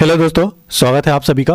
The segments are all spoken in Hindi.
हेलो दोस्तों, स्वागत है आप सभी का।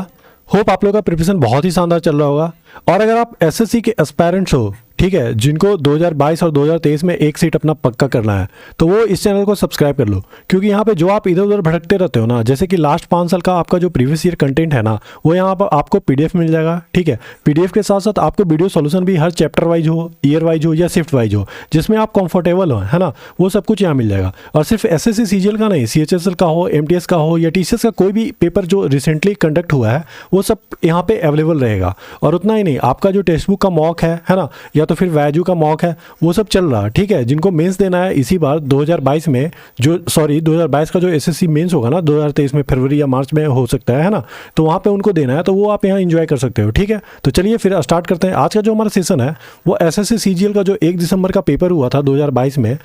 होप आप लोगों का प्रिपरेशन बहुत ही शानदार चल रहा होगा। और अगर आप एसएससी के एस्पायरेंट्स हो, ठीक है, जिनको 2022 और 2023 में एक सीट अपना पक्का करना है, तो वो इस चैनल को सब्सक्राइब कर लो। क्योंकि यहाँ पे जो आप इधर उधर भटकते रहते हो ना, जैसे कि लास्ट 5 साल का आपका जो प्रीवियस ईयर कंटेंट है ना, वो यहाँ पर आपको पीडीएफ मिल जाएगा। ठीक है, पीडीएफ के साथ साथ आपको वीडियो सॉल्यूशन भी हर चैप्टर वाइज हो, ईयर वाइज हो या शिफ्ट वाइज हो, जिसमें आप कंफर्टेबल हो, है ना, वो सब कुछ यहाँ मिल जाएगा। और सिर्फ एसएससी सीजीएल का नहीं, सीएचएसएल का हो, एमटीएस का हो या टीसीएस का कोई भी पेपर जो रिसेंटली कंडक्ट हुआ है, वो सब यहाँ पे अवेलेबल रहेगा। और उतना ही नहीं, आपका जो टेक्स्ट बुक का मॉक है ना, या तो फिर वैजू का मॉक है, वो सब चल रहा है। ठीक है, जिनको मेंस देना है इसी बार 2022 में, 2022 का जो एसएससी मेंस होगा ना 2023 में, फरवरी या मार्च में हो सकता है ना, तो वहाँ पे उनको देना है, तो वो आप यहाँ एंजॉय कर सकते हो। ठीक है, तो चलिए फिर स्टार्ट करते हैं। आज का जो हमारा सेशन है वो एसएससी सीजीएल का जो 1 दिसंबर का पेपर हुआ था 2022 में,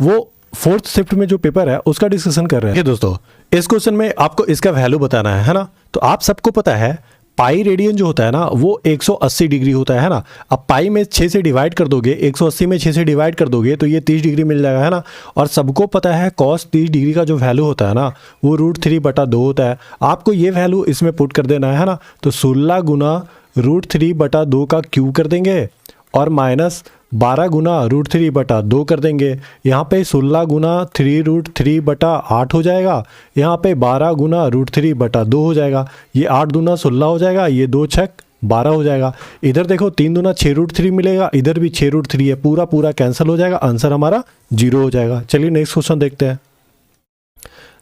वो 4th शिफ्ट में जो पेपर है उसका डिस्कशन कर रहे हैं। दोस्तों, इस क्वेश्चन में आपको इसका वैल्यू बताना है ना। तो आप सबको पता है पाई रेडियन जो होता है ना, वो 180 डिग्री होता है ना। अब पाई में 6 से डिवाइड कर दोगे, 180 में 6 से डिवाइड कर दोगे तो ये 30 डिग्री मिल जाएगा, है ना। और सबको पता है cos 30 डिग्री का जो वैल्यू होता है ना, वो √3/2 होता है। आपको ये वैल्यू इसमें पुट कर देना है ना। तो 16 गुना √3/2 का क्यूब कर देंगे और माइनस 12 गुना √3/2 कर देंगे। यहाँ पे 16 गुना 3√3/8 हो जाएगा, यहाँ पे 12 गुना √3/2 हो जाएगा। ये 8 दूना 16 हो जाएगा, ये 2 छक 12 हो जाएगा। इधर देखो 3 दूना 6√3 मिलेगा, इधर भी 6√3 है, पूरा पूरा कैंसिल हो जाएगा, आंसर हमारा 0 हो जाएगा। चलिए नेक्स्ट क्वेश्चन देखते हैं।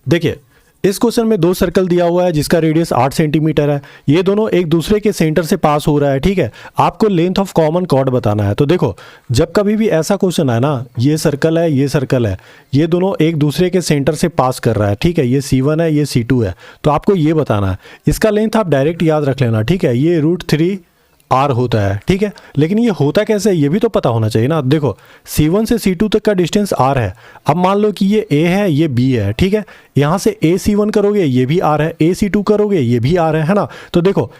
देखिए, इस क्वेश्चन में 2 सर्कल दिया हुआ है जिसका रेडियस 8 सेंटीमीटर है। ये दोनों एक दूसरे के सेंटर से पास हो रहा है। ठीक है, आपको लेंथ ऑफ कॉमन कॉर्ड बताना है। तो देखो, जब कभी भी ऐसा क्वेश्चन है ना, ये सर्कल है, ये सर्कल है, ये दोनों एक दूसरे के सेंटर से पास कर रहा है। ठीक है, ये C1 है, ये C2 है, तो आपको ये बताना है। इसका लेंथ आप डायरेक्ट याद रख लेना। ठीक है, ये √3r होता है। ठीक है, लेकिन ये होता कैसे है ये भी तो पता होना चाहिए ना। देखो, C1 से C2 तक का डिस्टेंस r है। अब मान लो कि ये a है, ये b है। ठीक है, यहाँ से AC1 करोगे ये भी r है, AC2 करोगे ये भी r है ना। तो देखो,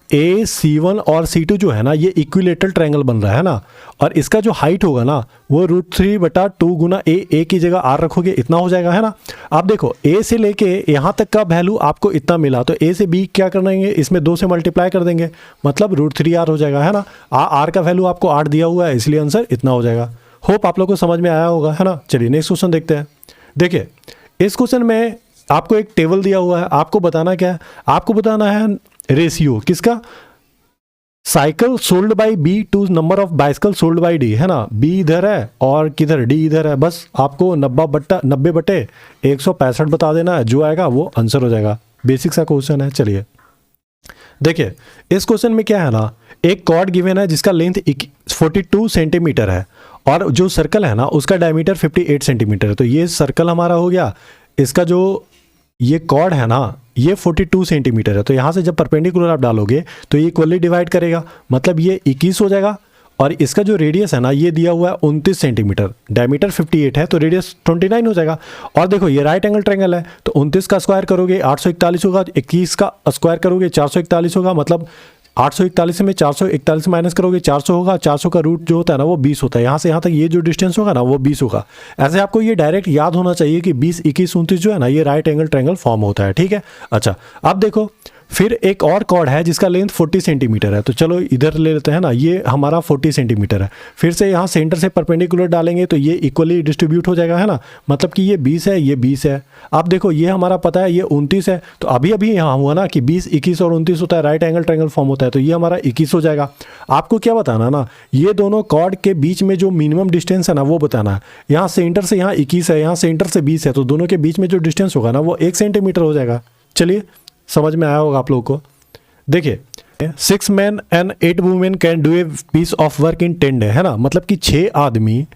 AC1 और C2 जो है ना, ये इक्विलेटरल ट्रायंगल बन रहा है ना। और इसका जो हाइट होगा ना, वो √3/2 गुना a की जगह r रखोगे, इतना हो जाएगा, है ना। आप देखो, a से लेके यहाँ तक का वैल्यू आपको इतना मिला, तो a से b क्या करेंगे, इसमें 2 से मल्टीप्लाई कर देंगे, मतलब √3r हो जाएगा, है ना। r का वैल्यू आपको 8 दिया हुआ है, इसलिए आंसर इतना हो जाएगा। होप आप लोग को समझ में आया होगा, है ना। चलिए नेक्स्ट क्वेश्चन देखते हैं। देखिए, इस क्वेश्चन में आपको एक टेबल दिया हुआ है। आपको बताना क्या है, आपको बताना है रेशियो किसका, cycle sold by B to number of bicycle sold by D, है ना। बी इधर है और किधर डी इधर है। बस आपको 90/165 बता देना है, जो आएगा वो आंसर हो जाएगा। बेसिक सा क्वेश्चन है। चलिए देखिए, इस क्वेश्चन में क्या है ना, एक कॉर्ड गिवन है जिसका लेंथ 42 सेंटीमीटर है और जो सर्कल है ना उसका डायमीटर 58 सेंटीमीटर है। तो ये सर्कल हमारा हो गया, इसका जो ये कॉर्ड है ना, ये 42 सेंटीमीटर है। तो यहाँ से जब परपेंडिकुलर आप डालोगे तो ये इक्वली डिवाइड करेगा, मतलब ये 21 हो जाएगा। और इसका जो रेडियस है ना, ये दिया हुआ है 29 सेंटीमीटर, डायमीटर 58 है, तो रेडियस 29 हो जाएगा। और देखो, ये राइट एंगल ट्रायंगल है, तो 29 का स्क्वायर करोगे 841 होगा, 21 का स्क्वायर करोगे 441 होगा, मतलब 841 में 441 माइनस करोगे 400 होगा। 400 का रूट जो होता है ना वो 20 होता है। यहाँ से यहाँ तक ये जो डिस्टेंस होगा ना वो 20 होगा। ऐसे आपको ये डायरेक्ट याद होना चाहिए कि 20, 21, 29 जो है ना, ये राइट एंगल ट्रायंगल फॉर्म होता है। ठीक है, अच्छा, अब देखो, फिर एक और कॉर्ड है जिसका लेंथ 40 सेंटीमीटर है। तो चलो इधर ले लेते हैं ना, ये हमारा 40 सेंटीमीटर है। फिर से यहाँ सेंटर से परपेंडिकुलर डालेंगे तो ये इक्वली डिस्ट्रीब्यूट हो जाएगा, है ना, मतलब कि ये 20 है, ये 20 है। अब देखो, ये हमारा पता है ये 29 है, तो अभी अभी यहाँ हुआ ना कि 20, 21 और 29 होता है, राइट एंगल ट्रायंगल फॉर्म होता है, तो ये हमारा 21 हो जाएगा। आपको क्या बताना ना, ये दोनों कॉर्ड के बीच में जो मिनिमम डिस्टेंस है ना वो बताना है। यहाँ सेंटर से यहाँ 21 है, यहाँ सेंटर से 20 है, तो दोनों के बीच में जो डिस्टेंस होगा ना वो 1 सेंटीमीटर हो जाएगा। चलिए, समझ में आया होगा आप लोगों को। देखिए, 6 men and 8 women can do a piece of work in 10 days, है ना, मतलब कि 6 आदमी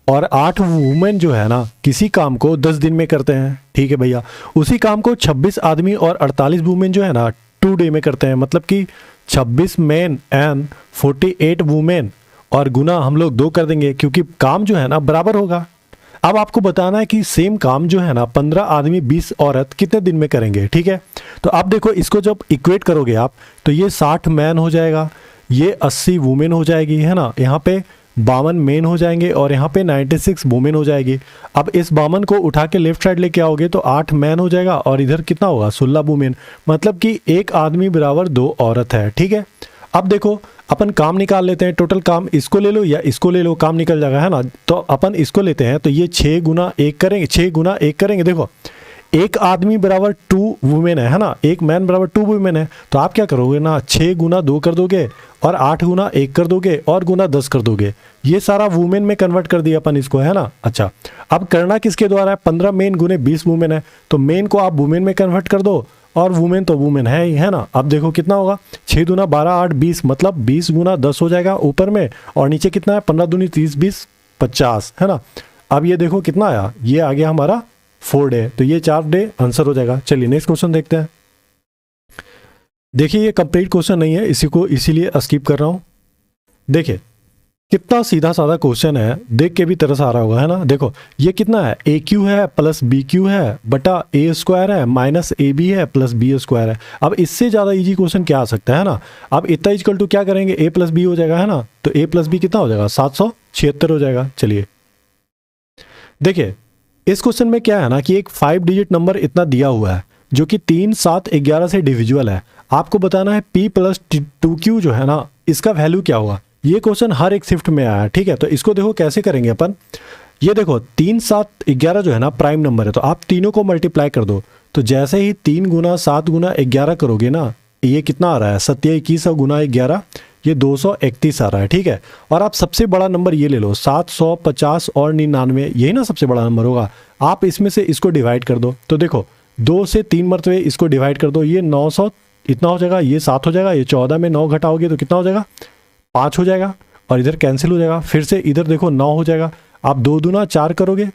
और 8 वुमेन जो है ना किसी काम को 10 दिन में करते हैं। ठीक है भैया, उसी काम को 26 आदमी और 48 वुमेन जो है ना 2 day में करते हैं, मतलब कि 26 men and 48 वुमेन, और गुना हम लोग 2 कर देंगे क्योंकि काम जो है ना बराबर होगा। अब आपको बताना है कि सेम काम जो है ना 15 आदमी 20 औरत कितने दिन में करेंगे। ठीक है, तो आप देखो, इसको जब इक्वेट करोगे आप तो ये 60 मैन हो जाएगा, ये 80 वुमेन हो जाएगी, है ना। यहाँ पे 52 मेन हो जाएंगे और यहाँ पे 96 वुमेन हो जाएगी। अब इस 52 को उठा के लेफ्ट साइड लेके आओगे तो 8 मैन हो जाएगा और इधर कितना होगा 16 वुमेन, मतलब कि एक आदमी बराबर 2 औरत है। ठीक है, अब देखो अपन काम निकाल लेते हैं, टोटल काम इसको ले लो या इसको ले लो, काम निकल जाएगा, है ना। तो अपन इसको लेते हैं तो ये 6 गुना 1 करेंगे, 6 गुना 1 करेंगे। देखो एक आदमी बराबर 2 वुमेन है ना, एक मैन बराबर 2 वुमेन है। तो आप क्या करोगे ना, 6 गुना 2 कर दोगे और 8 गुना 1 कर दोगे और गुना 10 कर दोगे। ये सारा वुमेन में कन्वर्ट कर दिया अपन इसको, है ना। अच्छा, अब करना किसके द्वारा है, 15 मेन गुने 20 वुमेन है, तो मेन को आप वुमेन में कन्वर्ट कर दो और वुमेन तो वुमेन है ही, है ना। अब देखो कितना होगा, 6 दूना 12 8 20, मतलब 20 गुना 10 हो जाएगा ऊपर में और नीचे कितना है 15 दूनी 30 20 50, है ना। अब ये देखो कितना आया, ये आ गया हमारा 4 डे, तो ये 4 डे आंसर हो जाएगा। चलिए नेक्स्ट क्वेश्चन देखते हैं। देखिए ये कंप्लीट क्वेश्चन नहीं है, इसी को इसीलिए स्किप कर रहा हूं। देखिए कितना सीधा साधा क्वेश्चन है, देख के भी तरस आ रहा होगा, है ना। देखो ये कितना है, ए क्यू है प्लस बी क्यू है बटा ए स्क्वायर है माइनस ए बी है प्लस बी स्क्वायर है। अब इससे ज़्यादा इजी क्वेश्चन क्या आ सकता है ना। अब इतना इक्वल टू क्या करेंगे, ए प्लस बी हो जाएगा, है ना। तो ए प्लस बी कितना हो जाएगा 776 हो जाएगा। चलिए देखिए इस क्वेश्चन में क्या है ना कि एक 5 डिजिट नंबर इतना दिया हुआ है जो कि 3 7 11 से डिविजुअल है। आपको बताना है p प्लस 2q जो है ना इसका वैल्यू क्या होगा। ये क्वेश्चन हर एक शिफ्ट में आया है, ठीक है। तो इसको देखो कैसे करेंगे अपन, ये देखो 3 7 11 जो है ना प्राइम नंबर है, तो आप तीनों को मल्टीप्लाई कर दो। तो जैसे ही 3 गुना 7 गुना 11 करोगे ना, ये कितना आ रहा है 27 गुना 11, ये 231 आ रहा है, ठीक है। और आप सबसे बड़ा नंबर ये ले लो 750 और 99, यही ना सबसे बड़ा नंबर होगा। आप इसमें से इसको डिवाइड कर दो, तो देखो 2 से 3 मरतबे इसको डिवाइड कर दो, ये 900 इतना हो जाएगा, ये 7 हो जाएगा, ये 14 में 9 घटाओगे तो कितना हो जाएगा 5 हो जाएगा और इधर कैंसिल हो जाएगा। फिर से इधर देखो 9 हो जाएगा, आप 2 दूना 4 करोगे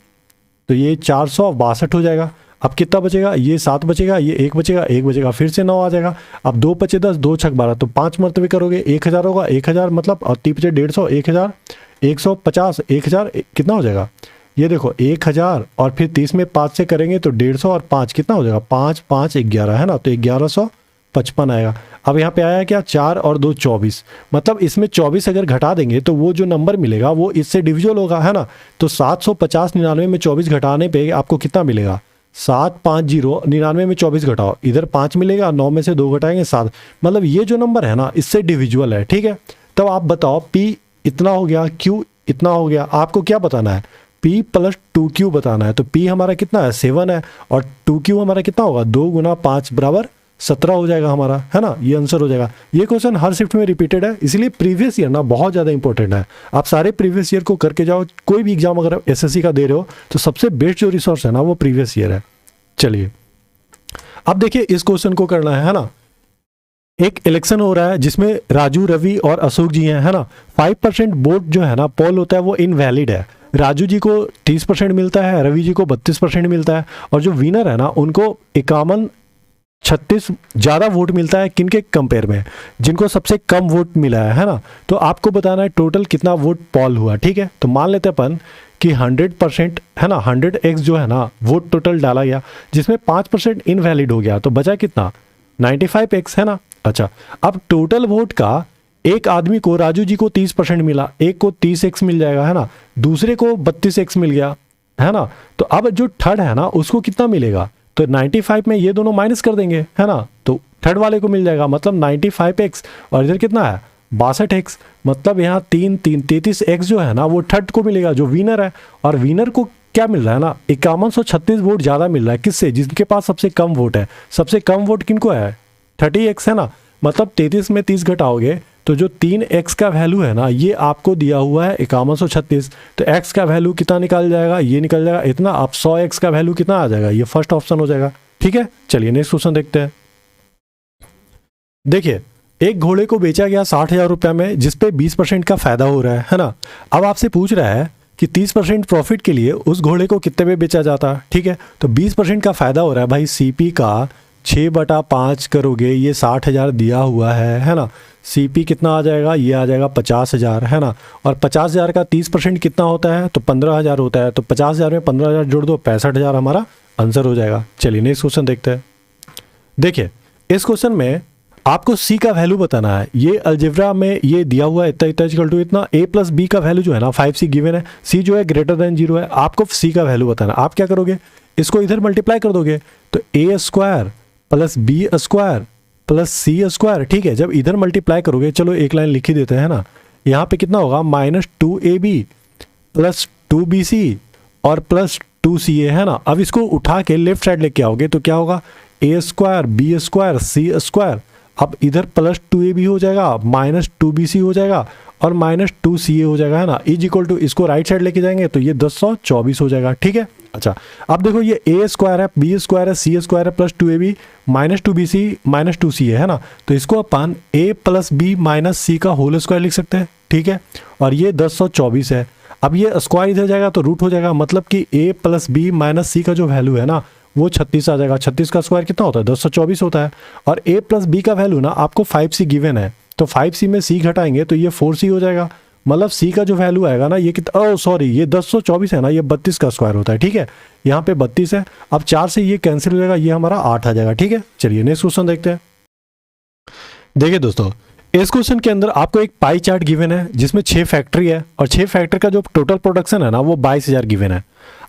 तो ये 462 हो जाएगा। अब कितना बचेगा, ये 7 बचेगा, ये 1 बचेगा, 1 बचेगा, फिर से 9 आ जाएगा। अब 2 बचे 10, 2 छक 12, तो 5 मरतबे करोगे 1000 होगा, 1000 मतलब और 3 बचे 150, 1000 150 1000 कितना हो जाएगा, ये देखो 1000 और फिर 30 में 5 से करेंगे तो 150 और 5 कितना हो जाएगा 5 5 11, है ना। तो 1155 आएगा। अब यहाँ पे आया क्या 4 और 2 24, मतलब इसमें 24 अगर घटा देंगे तो वो जो नंबर मिलेगा वो इससे डिविजुअल होगा, है ना। तो 750 99 में 24 घटाने पे आपको कितना मिलेगा 750, 99 में 24 घटाओ, इधर 5 मिलेगा, 9 में से 2 घटाएंगे 7, मतलब ये जो नंबर है ना इससे डिविजुअल है, ठीक है। तब आप बताओ P इतना हो गया, Q इतना हो गया, आपको क्या बताना है P प्लस 2Q बताना है। तो P हमारा कितना है 7 है और 2Q हमारा कितना होगा 2 गुना 5 बराबर 17 हो जाएगा हमारा, है ना। ये आंसर हो जाएगा। ये क्वेश्चन हर शिफ्ट में रिपीटेड है, इसलिए प्रीवियस ईयर ना बहुत ज़्यादा इंपॉर्टेंट है। आप सारे प्रीवियस ईयर को करके जाओ, कोई भी एग्जाम अगर एसएससी का दे रहे हो तो सबसे बेस्ट जो रिसोर्स है ना वो प्रीवियस ईयर है। चलिए अब देखिए इस क्वेश्चन को करना है ना। एक इलेक्शन हो रहा है जिसमें राजू रवि और अशोक जी हैं, है ना। 5% वोट जो है ना पोल होता है वो इनवैलिड है। राजू जी को 30% मिलता है, रवि जी को 32% मिलता है और जो विनर है ना उनको 51-36 ज़्यादा वोट मिलता है। किनके कंपेयर में, जिनको सबसे कम वोट मिला है ना। तो आपको बताना है टोटल कितना वोट पॉल हुआ, ठीक है। तो मान लेते हैं अपन कि 100% है ना, 100x जो है ना वोट टोटल डाला गया, जिसमें 5% इनवैलिड हो गया, तो बचा कितना 95x, है ना। अच्छा, अब टोटल वोट का एक आदमी को राजू जी को 30% मिला, एक को 30x मिल जाएगा, है ना, दूसरे को 32x मिल गया, है ना। तो अब जो थर्ड है ना उसको कितना मिलेगा, तो 95 में ये दोनों माइनस कर देंगे, है ना। तो थर्ड वाले को मिल जाएगा, मतलब 95x और इधर कितना है 62x, मतलब यहाँ 33x जो है ना वो थर्ड को मिलेगा जो विनर है। और विनर को क्या मिल रहा है ना 5136 वोट ज़्यादा मिल रहा है, किससे, जिनके पास सबसे कम वोट है। सबसे कम वोट किनको है 30x, है ना। मतलब 33 में 30 घटाओगे तो जो 3x का वैल्यू है ना ये आपको दिया हुआ है 5136, तो x का वैल्यू कितना निकल जाएगा, ये निकल जाएगा इतना। आप 100x का वैल्यू कितना आ जाएगा, ये फर्स्ट ऑप्शन हो जाएगा, ठीक है। चलिए नेक्स्ट क्वेश्चन देखते हैं। देखिए एक घोड़े को बेचा गया 60,000 रुपये में, जिसपे 20% का फायदा हो रहा है ना। अब आपसे पूछ रहा है कि 30% प्रॉफिट के लिए उस घोड़े को कितने में बेचा जाता, ठीक है। तो 20% का फायदा हो रहा है भाई, CP का 6/5 करोगे, ये 60,000 दिया हुआ है ना। CP कितना आ जाएगा, ये आ जाएगा 50,000, है ना। और 50,000 का 30% कितना होता है, तो 15,000 होता है। तो 50,000 में 15,000 जोड़ दो, 65,000 हमारा आंसर हो जाएगा। चलिए नेक्स्ट क्वेश्चन देखते हैं। देखिए इस क्वेश्चन में आपको सी का वैल्यू बताना है। ये अलजेब्रा में ये दिया हुआ है इतना इतना इक्वल टू इतना, ए प्लस बी का वैल्यू जो है ना 5c गिवन है, सी जो है ग्रेटर देन 0 है, आपको सी का वैल्यू बताना है। आप क्या करोगे, इसको इधर मल्टीप्लाई कर दोगे तो a square plus b square plus c square, ठीक है। जब इधर मल्टीप्लाई करोगे, चलो एक लाइन लिख ही देते हैं ना, यहाँ पे कितना होगा -2ab प्लस 2bc और प्लस 2ca, है ना। अब इसको उठा के लेफ्ट साइड लेके आओगे तो क्या होगा, ए स्क्वायर बी स्क्वायर सी स्क्वायर, अब इधर प्लस 2ab हो जाएगा, -2bc हो जाएगा और -2ca हो जाएगा, है ना। इज इक्वल टू, इसको राइट साइड लेके जाएंगे तो ये 1024 हो जाएगा, ठीक है। अच्छा, अब देखो ये ए स्क्वायर है, बी स्क्वायर है, सी स्क्वायर है, प्लस 2ab -2bc -2ca, है ना। तो इसको अपन a प्लस बी माइनस सी का होल स्क्वायर लिख सकते हैं, ठीक है। और ये 1024 है। अब ये स्क्वायर इधर जाएगा तो रूट हो जाएगा, मतलब कि a प्लस बी माइनस सी का जो वैल्यू है ना वो 36 आ जाएगा। 36 का स्क्वायर कितना होता है, 1024 होता है। और a प्लस बी का वैल्यू ना आपको 5c गिवन है, तो 5c में c घटाएंगे तो ये 4c हो जाएगा। मतलब c का जो वैल्यू आएगा ना, ये कितना, सॉरी ये 1024 है ना, ये 32 का स्क्वायर होता है, ठीक है। यहाँ पे 32 है, अब 4 से ये कैंसिल हो जाएगा, ये हमारा 8 आ जाएगा, ठीक है। चलिए नेक्स्ट क्वेश्चन देखते हैं। देखिए दोस्तों, इस क्वेश्चन के अंदर आपको एक पाई चार्ट गिवन है जिसमें 6 फैक्ट्री है और 6 फैक्ट्री का जो टोटल प्रोडक्शन है ना वो 22,000 गिवन है।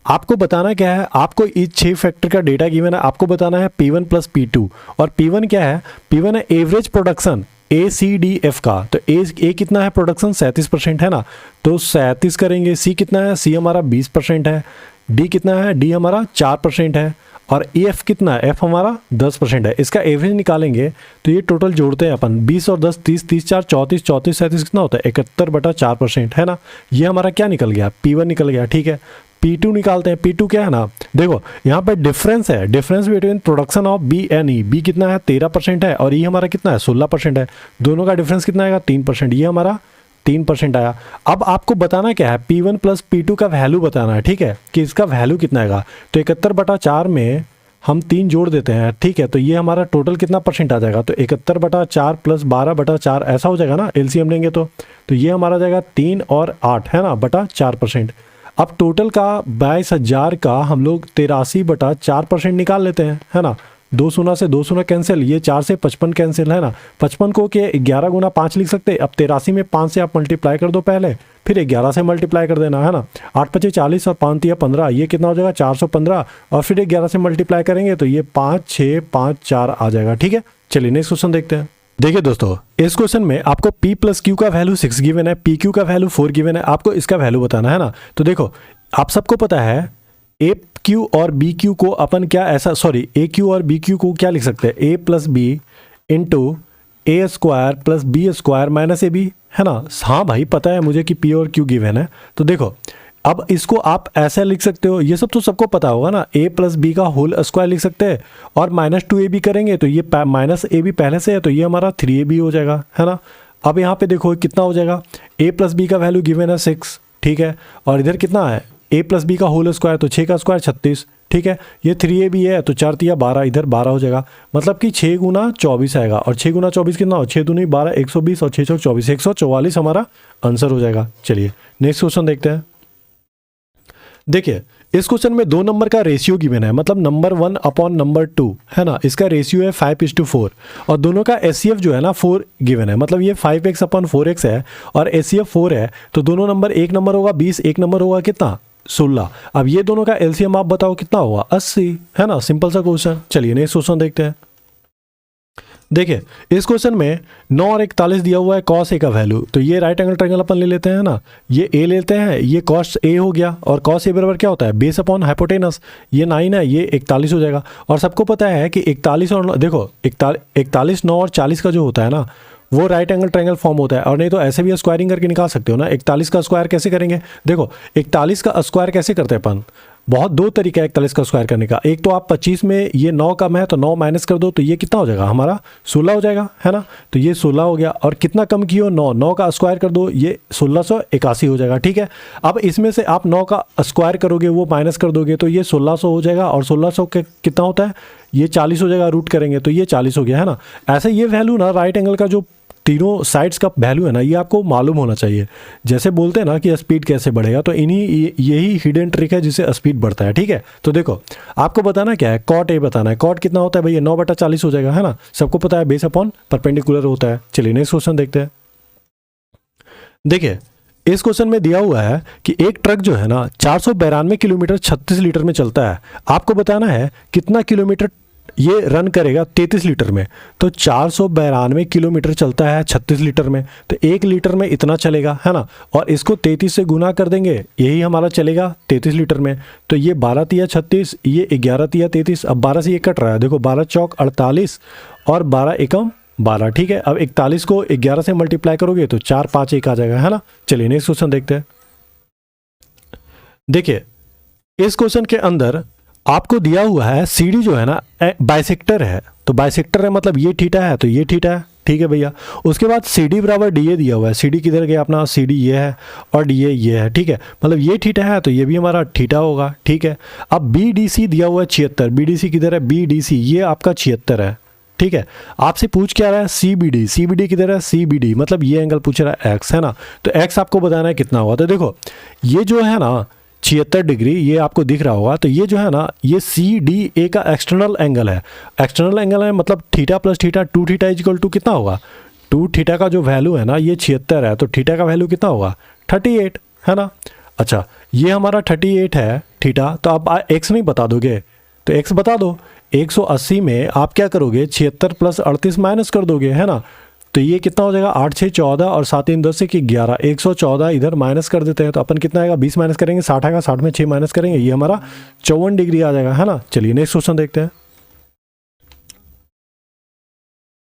आपको बताना क्या है, आपको इस 6 फैक्ट्री का डेटा गिवन है, आपको बताना है P1 प्लस P2। और P1 क्या है, P1 है एवरेज प्रोडक्शन ACDF का। तो ए कितना है प्रोडक्शन, 37% है ना, तो 37 करेंगे। सी कितना है, सी हमारा 20% है। डी कितना है, डी हमारा 4% है। और एफ कितना है, एफ हमारा 10% है। इसका एवरेज निकालेंगे तो ये टोटल जोड़ते हैं अपन, 20 और 10 30 30 4 34 34 37 कितना होता है 71/4%, है ना। ये हमारा क्या निकल गया, P1 निकल गया, ठीक है। P2 निकालते हैं। P2 क्या है ना, देखो यहाँ पे डिफरेंस है, difference between production of B and E. B कितना है 13% है और ई हमारा कितना है 16% है। दोनों का डिफरेंस कितना आएगा 3%, ये हमारा 3% आया। अब आपको बताना क्या है, P1 प्लस P2 का वैल्यू बताना है, ठीक है, कि इसका वैल्यू कितना आएगा। तो 71/4 में हम 3 जोड़ देते हैं, ठीक है, तो ये हमारा टोटल कितना परसेंट आ जाएगा, तो 71/4 प्लस 12/4 ऐसा हो जाएगा ना, एलसीएम लेंगे तो ये हमारा जाएगा 3 और 8, है ना, /4%। अब टोटल का 22,000 का हम लोग 83/4% निकाल लेते हैं, है ना। 2 शून्य से 2 शून्य कैंसिल, ये 4 से 55 कैंसिल, है ना। 55 को के 11 गुना 5 लिख सकते हैं। अब 83 में 5 से आप मल्टीप्लाई कर दो पहले, फिर 11 से मल्टीप्लाई कर देना, है ना। 8 × 5 = 40 और 5 × 3 = 15, ये कितना हो जाएगा 415। और फिर 11 से मल्टीप्लाई करेंगे तो ये 5 6 5 4 आ जाएगा, ठीक है। चलिए नेक्स्ट क्वेश्चन देखते हैं। देखिए दोस्तों, इस क्वेश्चन में आपको P प्लस Q का वैल्यू 6 गिवन है, PQ का वैल्यू 4 गिवन है, आपको इसका वैल्यू बताना है ना। तो देखो आप सबको पता है AQ और BQ को अपन क्या ऐसा, सॉरी AQ और BQ को क्या लिख सकते हैं, A plus B into A square plus B square minus AB, है ना। हाँ भाई पता है मुझे कि P और Q गिवन है। तो देखो अब इसको आप ऐसा लिख सकते हो, ये सब तो सबको पता होगा ना, A प्लस बी का होल स्क्वायर लिख सकते हैं और -2AB करेंगे तो ये -AB पहले से है तो ये हमारा 3AB हो जाएगा, है ना। अब यहाँ पे देखो कितना हो जाएगा, A प्लस बी का वैल्यू गिवन है 6, ठीक है, और इधर कितना है A प्लस बी का होल स्क्वायर, तो 6 का स्क्वायर 36, ठीक है। ये 3AB है तो 4 × 12, इधर 12 हो जाएगा, मतलब कि 6 × 24 आएगा। और 6 × 24 कितना हो, 6 दूनी 12 120 और 6 × 24 144 हमारा आंसर हो जाएगा। चलिए नेक्स्ट क्वेश्चन देखते हैं। देखिए इस क्वेश्चन में 2 नंबर का रेशियो गिवन है, मतलब नंबर 1 अपॉन नंबर 2, है ना। इसका रेशियो है 5:4 और दोनों का एचसीएफ जो है ना 4 गिवन है, मतलब ये 5x/4x है और एचसीएफ 4 है। तो दोनों नंबर, एक नंबर होगा 20, एक नंबर होगा कितना 16। अब ये दोनों का एलसीएम आप बताओ कितना होगा 80, है ना। सिंपल सा क्वेश्चन। चलिए नेक्स्ट क्वेश्चन देखते हैं। देखिए इस क्वेश्चन में 9 और 41 दिया हुआ है cos A का वैल्यू, तो ये राइट एंगल ट्रायंगल अपन ले लेते हैं ना, ये A लेते हैं, ये cos A हो गया और cos A बराबर क्या होता है बेस अपॉन हाइपोटेनस, ये 9 है, ये 41 हो जाएगा। और सबको पता है कि 41 और देखो 41 9 और 40 का जो होता है ना वो राइट एंगल ट्रायंगल फॉर्म होता है। और नहीं तो ऐसे भी स्क्वायरिंग करके निकाल सकते हो ना। 41 का स्क्वायर कैसे करेंगे, देखो 41 का स्क्वायर कैसे करते हैं अपन, बहुत 2 तरीका है 41 का स्क्वायर करने का। एक तो आप 25 में ये 9 कम है तो 9 माइनस कर दो तो ये कितना हो जाएगा हमारा 16 हो जाएगा, है ना। तो ये 16 हो गया और कितना कम किया 9 का स्क्वायर कर दो, ये 1681 हो जाएगा, ठीक है। अब इसमें से आप 9 का स्क्वायर करोगे वो माइनस कर दोगे तो ये 1600 हो जाएगा और 1600 के कितना होता है ये 40 हो जाएगा, रूट करेंगे तो ये 40 हो गया, है ना। ऐसे ये वैल्यू ना राइट एंगल का जो तीनों साइड्स का वैल्यू है ना, ये आपको मालूम होना चाहिए। जैसे बोलते हैं ना कि स्पीड कैसे बढ़ेगा, तो यही हिडन ट्रिक है जिससे स्पीड बढ़ता है। ठीक है, तो देखो आपको बताना क्या है, कॉट ए बताना है। कॉट कितना होता है भैया, 9/40 हो जाएगा, है ना, सबको पता है, बेस अपॉन परपेंडिकुलर होता है। चलिए नेक्स्ट क्वेश्चन देखते हैं। देखिए इस क्वेश्चन में दिया हुआ है कि एक ट्रक जो है ना 492 किलोमीटर 36 लीटर में चलता है। आपको बताना है कितना किलोमीटर ये रन करेगा 33 लीटर में। तो 492 किलोमीटर चलता है 36 लीटर में, तो 1 लीटर में इतना चलेगा, है ना, और इसको 33 से गुना कर देंगे, यही हमारा चलेगा 33 लीटर में। तो ये 12 तिया 36, ये 11 तिया 33। अब 12 से ये कट रहा है, देखो 12 चौक 48 और 12 एकम 12। ठीक है, अब 41 को 11 से मल्टीप्लाई करोगे तो 4 5 1 आ जाएगा, है ना। चलिए नेक्स्ट क्वेश्चन देखते हैं। देखिए इस क्वेश्चन के अंदर आपको दिया हुआ है सीडी जो है ना बाइसेक्टर है। तो बाइसेक्टर है मतलब ये थीटा है तो ये थीटा है। ठीक है भैया, उसके बाद सी डी बराबर डी ए दिया हुआ है। सी डी किधर गया अपना, सी डी ये है और डी ए ये है। ठीक है, मतलब ये थीटा है तो ये भी हमारा थीटा होगा। ठीक है, अब बी डी सी दिया हुआ है 76। बी डी सी किधर है, बी डी सी ये आपका 76 है। ठीक है, आपसे पूछ क्या रहा है, C B D. C B D किधर है, सी बी डी मतलब ये एंगल पूछ रहा है एक्स, है ना। तो एक्स आपको बताना है कितना होगा। तो देखो ये जो है ना 76 डिग्री, ये आपको दिख रहा होगा। तो ये जो है ना ये सी डी ए का एक्सटर्नल एंगल है। एक्सटर्नल एंगल है मतलब theta plus theta 2 theta equal to कितना होगा, 2 थीटा का जो वैल्यू है ना ये 76 है, तो थीटा का वैल्यू कितना होगा 38, है ना। अच्छा ये हमारा 38 है थीटा। तो आप एक्स नहीं बता दोगे, तो एक्स बता दो। 180 में आप क्या करोगे, 76 प्लस 38 माइनस कर दोगे, है ना। तो ये कितना हो जाएगा, 8 6 14 और 7 3 10 कि 11, 114 इधर माइनस कर देते हैं तो अपन कितना आएगा, 20 माइनस करेंगे 60 आएगा, 60 में 6 माइनस करेंगे, ये हमारा 54 डिग्री आ जाएगा, है ना। चलिए नेक्स्ट क्वेश्चन देखते हैं।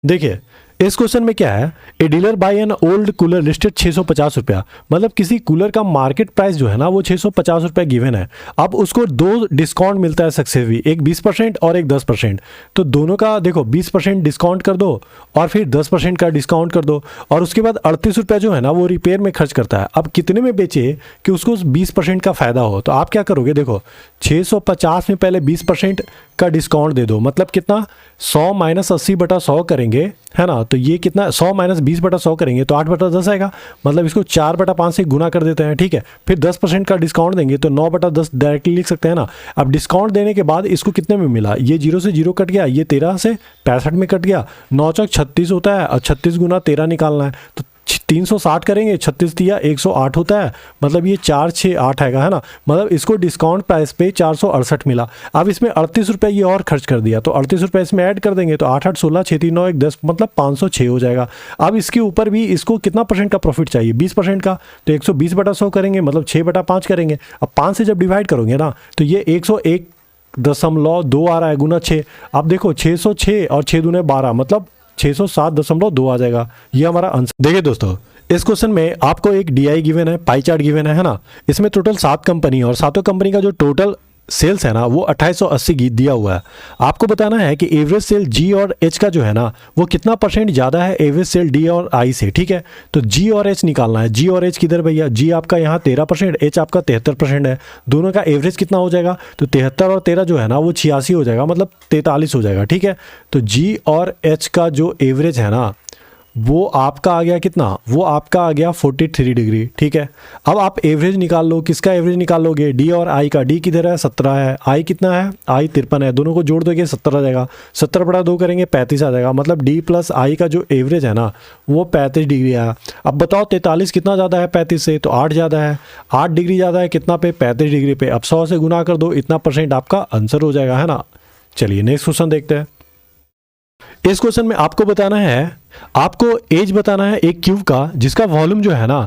देखिए इस क्वेश्चन में क्या है, a dealer buy an old cooler listed 650 रुपया। मतलब किसी कूलर का मार्केट प्राइस जो है ना वो 650 रुपया गिवन है। अब उसको 2 डिस्काउंट मिलता है सक्सेसफुली, एक 20% और एक 10%। तो दोनों का देखो 20% डिस्काउंट कर दो और फिर 10% का डिस्काउंट कर दो, और उसके बाद 38 रुपया जो है ना वो रिपेयर में खर्च करता है। अब कितने में बेचे कि उसको 20% का फायदा हो, तो आप क्या करोगे, देखो 650 में पहले 20% का डिस्काउंट दे दो, मतलब कितना 100 माइनस 80/100 करेंगे, है ना। तो ये कितना 100 माइनस 20/100 करेंगे तो 8/10 आएगा, मतलब इसको 4/5 से गुना कर देते हैं। ठीक है, फिर 10% का डिस्काउंट देंगे तो 9/10 डायरेक्टली लिख सकते हैं ना। अब डिस्काउंट देने के बाद इसको कितने में मिला, ये 0 से 0 कट गया, ये 13 से 65 में कट गया, 9 चौक 36 होता है और 36 गुना 13 निकालना है तो 360 करेंगे, 36 दिया 108 होता है, मतलब ये 4 6 8 आएगा, है ना। मतलब इसको डिस्काउंट प्राइस पे 468 मिला। अब इसमें 38 रुपये ये और खर्च कर दिया तो 38 रुपये इसमें ऐड कर देंगे तो 8 8 16 6 3 9 1 10 मतलब 506 हो जाएगा। अब इसके ऊपर भी इसको कितना % का प्रॉफिट चाहिए, 20% का, तो 120/100 करेंगे मतलब 6/5 करेंगे। अब 5 से जब डिवाइड करोगे ना तो ये 101.2 आ रहा है गुना 6। अब देखो 606 और 6 दूने 12 मतलब 607.2 आ जाएगा, ये हमारा आंसर। देखिए दोस्तों इस क्वेश्चन में आपको एक डीआई गिवन है, पाई चार्ट गिवन है ना। इसमें टोटल 7 कंपनी और 7 कंपनी का जो टोटल सेल्स है ना वो 2880 दिया हुआ है। आपको बताना है कि एवरेज सेल जी और एच का जो है ना वो कितना % ज़्यादा है एवरेज सेल डी और आई से। ठीक है, तो जी और एच निकालना है। जी और एच किधर भैया, जी आपका यहाँ 13%, एच आपका 73% है। दोनों का एवरेज कितना हो जाएगा, तो 73 और 13 जो है ना वो 86 हो जाएगा, मतलब 43 हो जाएगा। ठीक है, तो जी और एच का जो एवरेज है ना वो आपका आ गया कितना, वो आपका आ गया 43 डिग्री। ठीक है, अब आप एवरेज निकाल लो, किसका एवरेज निकाल लोगे, डी और आई का। डी किधर है, 17 है, आई कितना है, आई 53 है, दोनों को जोड़ दोगे 70 आ जाएगा, 70/2 करेंगे 35 आ जाएगा, मतलब डी प्लस आई का जो एवरेज है ना वो 35 डिग्री आया। अब बताओ 43 कितना ज़्यादा है 35 से, तो 8 ज़्यादा है, 8 डिग्री ज़्यादा है कितना पे, 35 डिग्री पे। अब 100 से गुना कर दो, इतना % आपका आंसर हो जाएगा, है ना। चलिए नेक्स्ट क्वेश्चन देखते हैं। इस क्वेश्चन में आपको बताना है, आपको एज बताना है एक क्यूब का जिसका वॉल्यूम जो है ना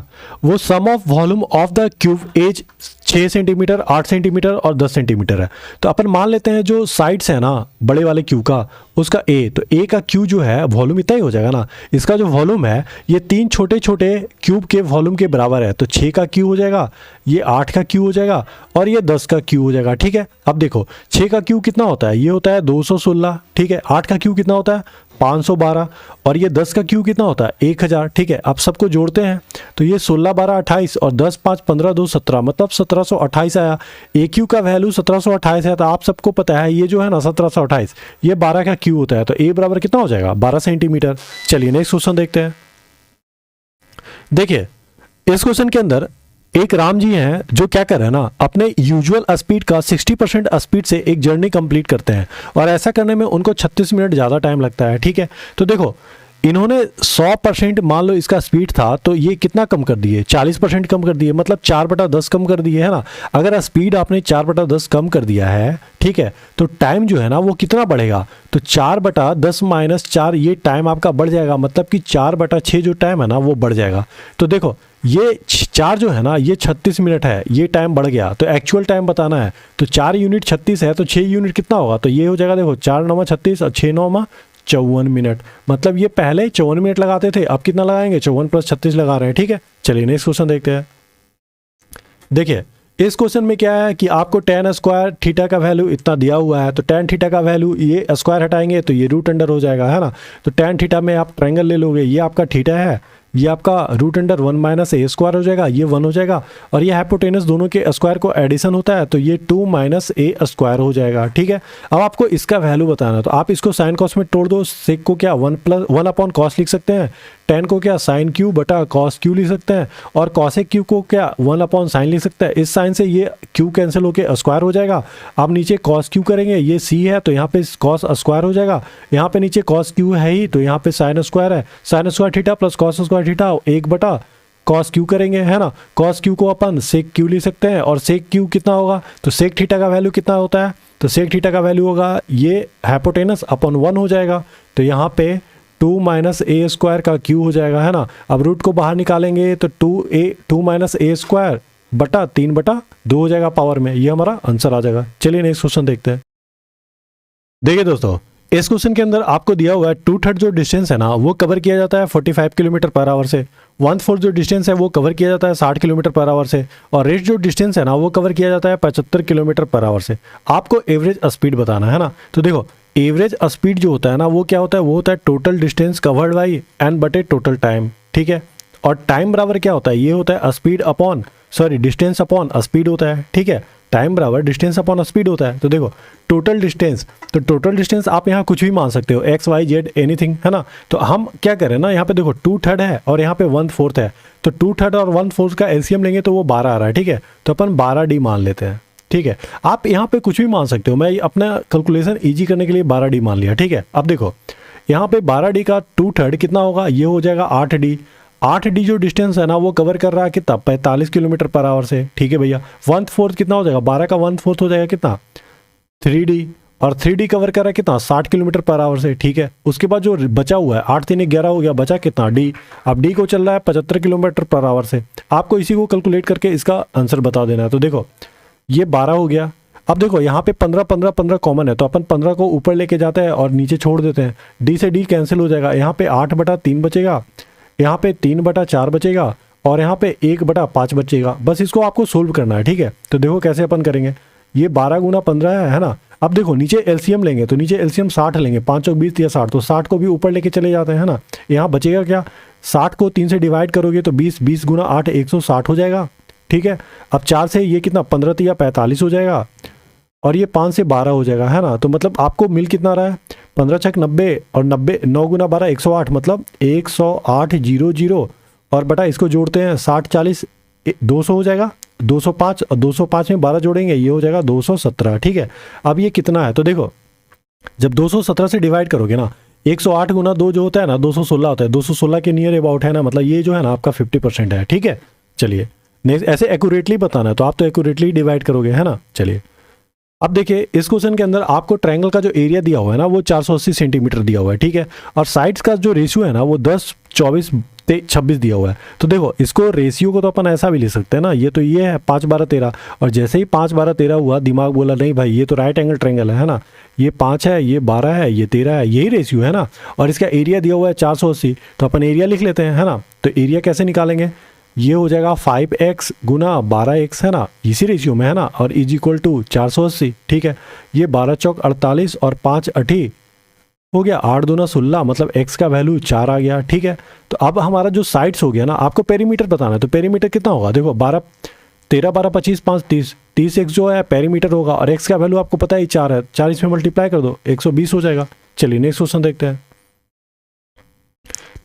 वो sum of volume of the cube edge 6 centimeter, 8 centimeter और 10 सेंटीमीटर है। तो अपन मान लेते हैं जो साइड्स है ना बड़े वाले क्यूब का उसका ए, तो ए का क्यू जो है वॉल्यूम इतना ही हो जाएगा ना। इसका जो वॉल्यूम है ये 3 छोटे छोटे क्यूब के वॉल्यूम के बराबर है, तो 6 का क्यू हो जाएगा, ये 8 का क्यू हो जाएगा और ये 10 का क्यू हो जाएगा। ठीक है, अब देखो 6 का क्यू कितना होता है, ये होता है 216। ठीक है, 8 का क्यू कितना होता है 512 और ये 10 का क्यू कितना होता है 1000। ठीक है, अब सबको जोड़ते हैं तो ये 16 12 28 और 10 5 15 2 17 मतलब 1728 आया। ए क्यू का वैल्यू 1728 है, तो आप सबको पता है ये जो है ना 1728 ये 12 का क्यू होता है, तो ए बराबर कितना हो जाएगा 12 सेंटीमीटर। चलिए नेक्स्ट क्वेश्चन देखते हैं। देखिए इस क्वेश्चन के अंदर एक राम जी हैं जो क्या कर रहे हैं ना, अपने यूजुअल स्पीड का 60% स्पीड से एक जर्नी कंप्लीट करते हैं और ऐसा करने में उनको 36 मिनट ज़्यादा टाइम लगता है। ठीक है, तो देखो इन्होंने 100% मान लो इसका स्पीड था तो ये कितना कम कर दिए, 40% कम कर दिए, मतलब 4/10 कम कर दिए है ना। अगर स्पीड आपने 4/10 कम कर दिया है, ठीक है, तो टाइम जो है ना वो कितना बढ़ेगा, तो 4/10 - 4 ये टाइम आपका बढ़ जाएगा, मतलब कि 4/6 जो टाइम है ना वो बढ़ जाएगा। तो देखो ये 4 जो है ना ये 36 मिनट है, ये टाइम बढ़ गया, तो एक्चुअल टाइम बताना है, तो 4 यूनिट 36 है तो 6 यूनिट कितना होगा, तो ये हो जाएगा देखो 4 9 36 और 6 9 54 मिनट। मतलब ये पहले 54 मिनट लगाते थे, अब कितना लगाएंगे, 54 + 36 लगा रहे हैं। ठीक है, चलिए नेक्स्ट क्वेश्चन देखते हैं। देखिए इस क्वेश्चन में क्या है कि आपको tan स्क्वायर थीटा का वैल्यू इतना दिया हुआ है, तो tan थीटा का वैल्यू ये स्क्वायर हटाएंगे तो ये √अंडर हो जाएगा, है ना। तो tan थीटा में आप ट्रायंगल ले लोगे, ये आपका थीटा है, ये आपका √1 - a स्क्वायर हो जाएगा, ये 1 हो जाएगा, और ये हाइपोटेनस दोनों के स्क्वायर को एडिशन होता है तो ये 2 - a स्क्वायर हो जाएगा। ठीक है, अब आपको इसका वैल्यू बताना है, तो आप इसको साइन कॉस में तोड़ दो, सेक को क्या 1/cos लिख सकते हैं, tan को क्या sin क्यू बटा cos क्यू लिख सकते हैं, और cosec क्यू को क्या 1/sin लिख सकते हैं। इस साइन से ये क्यू कैंसिल होकर स्क्वायर हो जाएगा। आप नीचे cos क्यू करेंगे, ये c है तो यहाँ पे cos स्क्वायर हो जाएगा, यहाँ पे नीचे cos क्यू है ही तो यहाँ पे sin स्क्वायर है, sin square theta plus cos square theta 1/cos Q करेंगे, है ना। cos क्यू को अपन sec क्यू लिख सकते हैं, और sec क्यू कितना होगा, तो sec थीटा का वैल्यू कितना होता है, तो sec थीटा का वैल्यू होगा ये हाइपोटेनस अपॉन 1 हो जाएगा, तो यहाँ पे 2 - a स्क्वायर का क्यू हो जाएगा, है ना। अब रूट को बाहर निकालेंगे तो 2 - a स्क्वायर बटा 3/2 हो जाएगा पावर में, ये हमारा आंसर आ जाएगा। चलिए नेक्स्ट क्वेश्चन देखते हैं। देखिए दोस्तों इस क्वेश्चन के अंदर आपको दिया हुआ है 2/3 जो डिस्टेंस है ना वो कवर किया जाता है 45 किलोमीटर/आवर से, 1/4 जो डिस्टेंस है वो कवर किया जाता है 60 किलोमीटर/आवर से, और रेस्ट जो डिस्टेंस है ना वो कवर किया जाता है 75 किलोमीटर/आवर से। आपको एवरेज स्पीड बताना है ना। तो देखो एवरेज स्पीड जो होता है ना वो क्या होता है, वो होता है total distance covered by n बटे टोटल टाइम। ठीक है, और टाइम बराबर क्या होता है, ये होता है speed upon distance upon speed होता है। ठीक है, टाइम बराबर डिस्टेंस अपॉन स्पीड होता है। तो देखो टोटल डिस्टेंस, तो टोटल डिस्टेंस आप यहाँ कुछ भी मान सकते हो, x y z एनीथिंग, है ना। तो हम क्या करें ना, यहाँ पे देखो 2/3 है और यहाँ पे 1/4 है, तो 2/3 और 1/4 का एलसीएम लेंगे तो वो 12 आ रहा है। ठीक है, तो अपन 12D मान लेते हैं। ठीक है, आप यहाँ पे कुछ भी मान सकते हो, मैं अपना कैलकुलेशन ईजी करने के लिए 12D मान लिया। ठीक है, अब देखो यहाँ पे 12D का 2/3 कितना होगा, ये हो जाएगा 8D। 8D जो डिस्टेंस है ना वो कवर कर रहा है कितना, 45 किलोमीटर/आवर से। ठीक है भैया, 1/4 कितना हो जाएगा, 12 का 1/4 हो जाएगा कितना, 3D, और 3D कवर कर रहा है कितना, 60 किलोमीटर/आवर से। ठीक है, उसके बाद जो बचा हुआ है 8 3 11 हो गया, बचा कितना D। अब D को चल रहा है 75 किलोमीटर/आवर से। आपको इसी को कैलकुलेट करके इसका आंसर बता देना है। तो देखो ये 12 हो गया। अब देखो यहाँ पे 15 15 15 कॉमन है, तो अपन 15 को ऊपर लेके जाते हैं और नीचे छोड़ देते हैं, D से D कैंसिल हो जाएगा, यहाँ पे 8/3 बचेगा, यहाँ पे 3/4 बचेगा, और यहाँ पे 1/5 बचेगा। बस इसको आपको सोल्व करना है। ठीक है, तो देखो कैसे अपन करेंगे, ये 12 × 15 है ना। अब देखो नीचे एलसीएम लेंगे, तो नीचे एलसीएम 60 लेंगे, 5 चौक 20 या 60, तो 60 को भी ऊपर लेके चले जाते हैं, है ना। यहाँ बचेगा क्या, 60 को 3 से डिवाइड करोगे तो 20, 20 × 8 160 हो जाएगा। ठीक है, अब 4 से ये कितना 15 3 45 हो जाएगा, और ये 5 से 12 हो जाएगा, है ना। तो मतलब आपको मिल कितना रहा है, 15 छक 90, और 90 9 × 12 108, मतलब 108,000, और बटा इसको जोड़ते हैं 60 40 200 हो जाएगा, 205, और 205 में 12 जोड़ेंगे ये हो जाएगा 217। ठीक है, अब ये कितना है, तो देखो जब 217 से डिवाइड करोगे ना, 108 × 2 जो होता है ना 216 होता है, 216 के नियर अबाउट है ना, मतलब ये जो है ना आपका 50% है। ठीक है, चलिए नेक्स्ट, ऐसे एक्यूरेटली बताना है तो आप तो एक्यूरेटली डिवाइड करोगे, है ना। चलिए अब देखिए इस क्वेश्चन के अंदर आपको ट्रायंगल का जो एरिया दिया हुआ है ना वो 480 सेंटीमीटर दिया हुआ है। ठीक है, और साइड्स का जो रेशियो है ना वो 10 24 26 दिया हुआ है। तो देखो इसको रेशियो को तो अपन ऐसा भी ले सकते हैं ना, ये तो ये है 5 12 13, और जैसे ही 5 12 13 हुआ दिमाग बोला नहीं भाई ये तो राइट एंगल ट्रायंगल है ना, ये 5 है, ये 12 है, ये 13 है, यही रेशियो है ना, और इसका एरिया दिया हुआ है 480, तो अपन एरिया लिख लेते हैं, है ना। तो एरिया कैसे निकालेंगे, ये हो जाएगा 5x × 12x, है ना, इसी रेशियो में, है ना, और इज इक्वल टू 480। ठीक है, ये 12 चौक 48 और 5 8 हो गया, 8 दूना 16, मतलब x का वैल्यू 4 आ गया। ठीक है, तो अब हमारा जो साइड्स हो गया ना, आपको पेरीमीटर बताना है, तो पेरीमीटर कितना होगा, देखो 12 13 12 25 5 30 30 x जो है पेरीमीटर होगा, और x का वैल्यू आपको पता ही 4 है, 40 में मल्टीप्लाई कर दो 120 हो जाएगा। चलिए नेक्स्ट क्वेश्चन देखते हैं।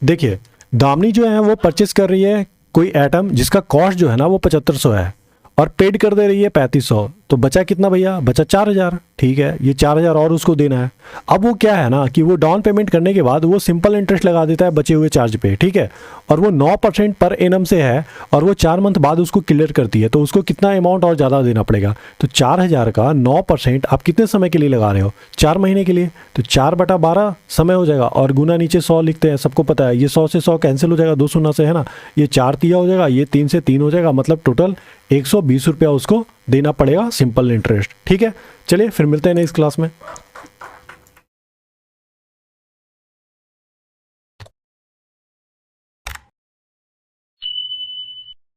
देखिए दामिनी जो है वो परचेस कर रही है कोई आइटम जिसका कॉस्ट जो है ना वो 7500 है और पेड कर दे रही है 3500, तो बचा कितना भैया? बचा 4000। ठीक है, ये 4000 और उसको देना है। अब वो क्या है ना कि वो डाउन पेमेंट करने के बाद वो सिंपल इंटरेस्ट लगा देता है बचे हुए चार्ज पे। ठीक है, और वो 9% पर एनम से है और वो 4 मंथ बाद उसको क्लियर करती है, तो उसको कितना अमाउंट और ज़्यादा देना पड़ेगा? तो 4000 का 9% आप कितने समय के लिए लगा रहे हो? 4 महीने के लिए। तो 4/12 समय हो जाएगा और गुना नीचे 100 लिखते हैं, सबको पता है। ये 100 से 100 कैंसिल हो जाएगा 2 शून्य से, है ना। ये 4 तिया हो जाएगा, ये 3 से 3 हो जाएगा, मतलब टोटल 120 रुपया उसको देना पड़ेगा सिंपल इंटरेस्ट। ठीक है, चलिए फिर मिलते हैं नेक्स्ट क्लास में।